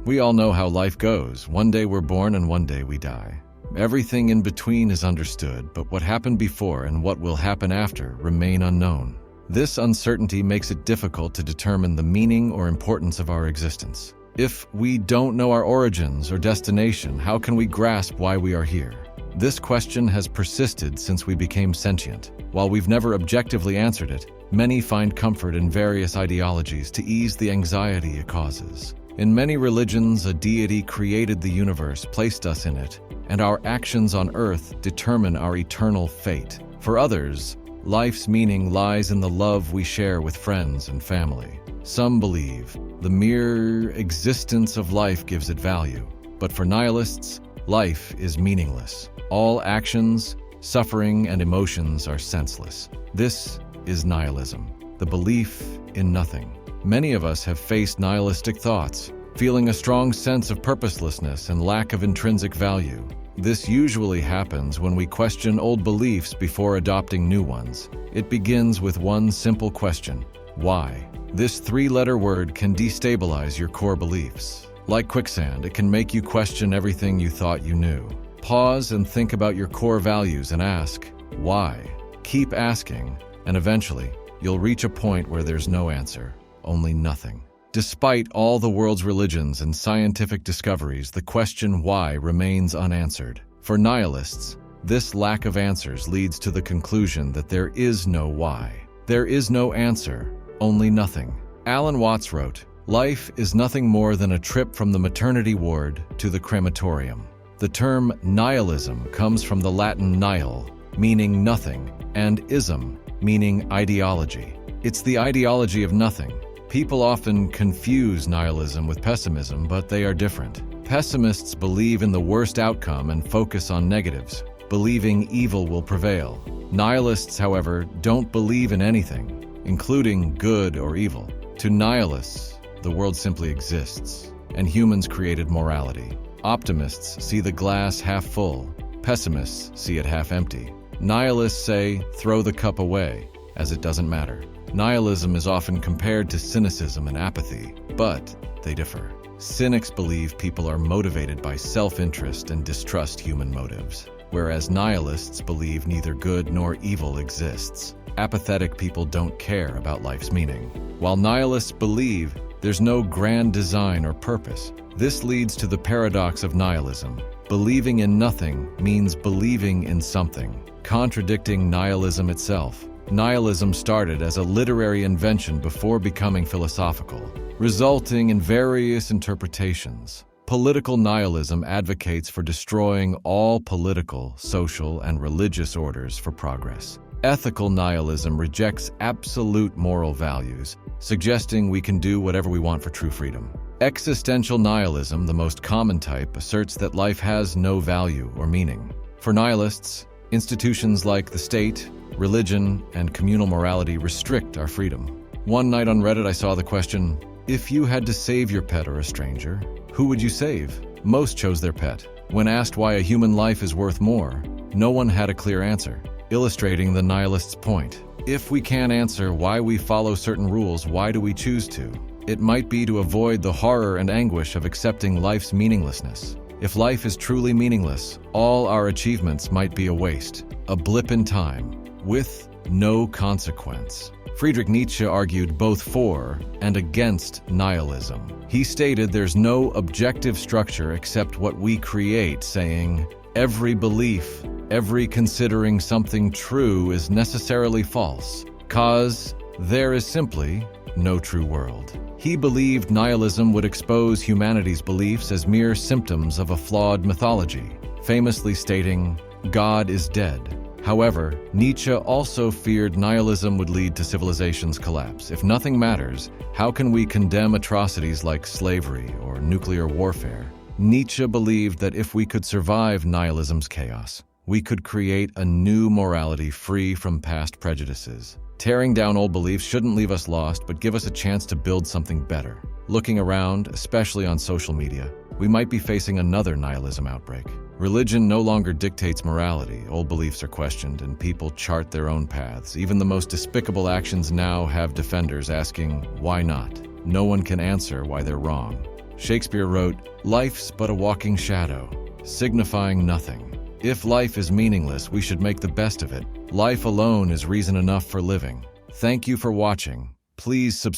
We all know how life goes. One day we're born and one day we die. Everything in between is understood, but what happened before and what will happen after remain unknown. This uncertainty makes it difficult to determine the meaning or importance of our existence. If we don't know our origins or destination, how can we grasp why we are here? This question has persisted since we became sentient. While we've never objectively answered it, many find comfort in various ideologies to ease the anxiety it causes. In many religions, a deity created the universe, placed us in it, and our actions on earth determine our eternal fate. For others, life's meaning lies in the love we share with friends and family. Some believe the mere existence of life gives it value, but for nihilists, life is meaningless. All actions, suffering, and emotions are senseless. This is nihilism, the belief in nothing. Many of us have faced nihilistic thoughts, feeling a strong sense of purposelessness and lack of intrinsic value. This usually happens when we question old beliefs before adopting new ones. It begins with one simple question: why? This three-letter word can destabilize your core beliefs. Like quicksand, it can make you question everything you thought you knew. Pause and think about your core values and ask, why? Keep asking, and eventually, you'll reach a point where there's no answer, only nothing. Despite all the world's religions and scientific discoveries, the question why remains unanswered. For nihilists, this lack of answers leads to the conclusion that there is no why. There is no answer, only nothing. Alan Watts wrote, "Life is nothing more than a trip from the maternity ward to the crematorium." The term nihilism comes from the Latin nihil, meaning nothing, and ism, meaning ideology. It's the ideology of nothing. People often confuse nihilism with pessimism, but they are different. Pessimists believe in the worst outcome and focus on negatives, believing evil will prevail. Nihilists, however, don't believe in anything, including good or evil. To nihilists, the world simply exists, and humans created morality. Optimists see the glass half full. Pessimists see it half empty. Nihilists say, throw the cup away, as it doesn't matter. Nihilism is often compared to cynicism and apathy, but they differ. Cynics believe people are motivated by self-interest and distrust human motives, whereas nihilists believe neither good nor evil exists. Apathetic people don't care about life's meaning, while nihilists believe there's no grand design or purpose. This leads to the paradox of nihilism. Believing in nothing means believing in something, contradicting nihilism itself. Nihilism started as a literary invention before becoming philosophical, resulting in various interpretations. Political nihilism advocates for destroying all political, social, and religious orders for progress. Ethical nihilism rejects absolute moral values, suggesting we can do whatever we want for true freedom. Existential nihilism, the most common type, asserts that life has no value or meaning. For nihilists, institutions like the state, religion, and communal morality restrict our freedom. One night on Reddit, I saw the question, if you had to save your pet or a stranger, who would you save? Most chose their pet. When asked why a human life is worth more, no one had a clear answer, illustrating the nihilist's point. If we can't answer why we follow certain rules, why do we choose to? It might be to avoid the horror and anguish of accepting life's meaninglessness. If life is truly meaningless, all our achievements might be a waste, a blip in time, with no consequence. Friedrich Nietzsche argued both for and against nihilism. He stated there's no objective structure except what we create, saying, every belief, every considering something true is necessarily false, 'cause there is simply no true world. He believed nihilism would expose humanity's beliefs as mere symptoms of a flawed mythology, famously stating, God is dead. However, Nietzsche also feared nihilism would lead to civilization's collapse. If nothing matters, how can we condemn atrocities like slavery or nuclear warfare? Nietzsche believed that if we could survive nihilism's chaos, we could create a new morality free from past prejudices. Tearing down old beliefs shouldn't leave us lost, but give us a chance to build something better. Looking around, especially on social media, we might be facing another nihilism outbreak. Religion no longer dictates morality. Old beliefs are questioned, and people chart their own paths. Even the most despicable actions now have defenders asking, why not? No one can answer why they're wrong. Shakespeare wrote, "Life's but a walking shadow, signifying nothing." If life is meaningless, we should make the best of it. Life alone is reason enough for living. Thank you for watching. Please subscribe.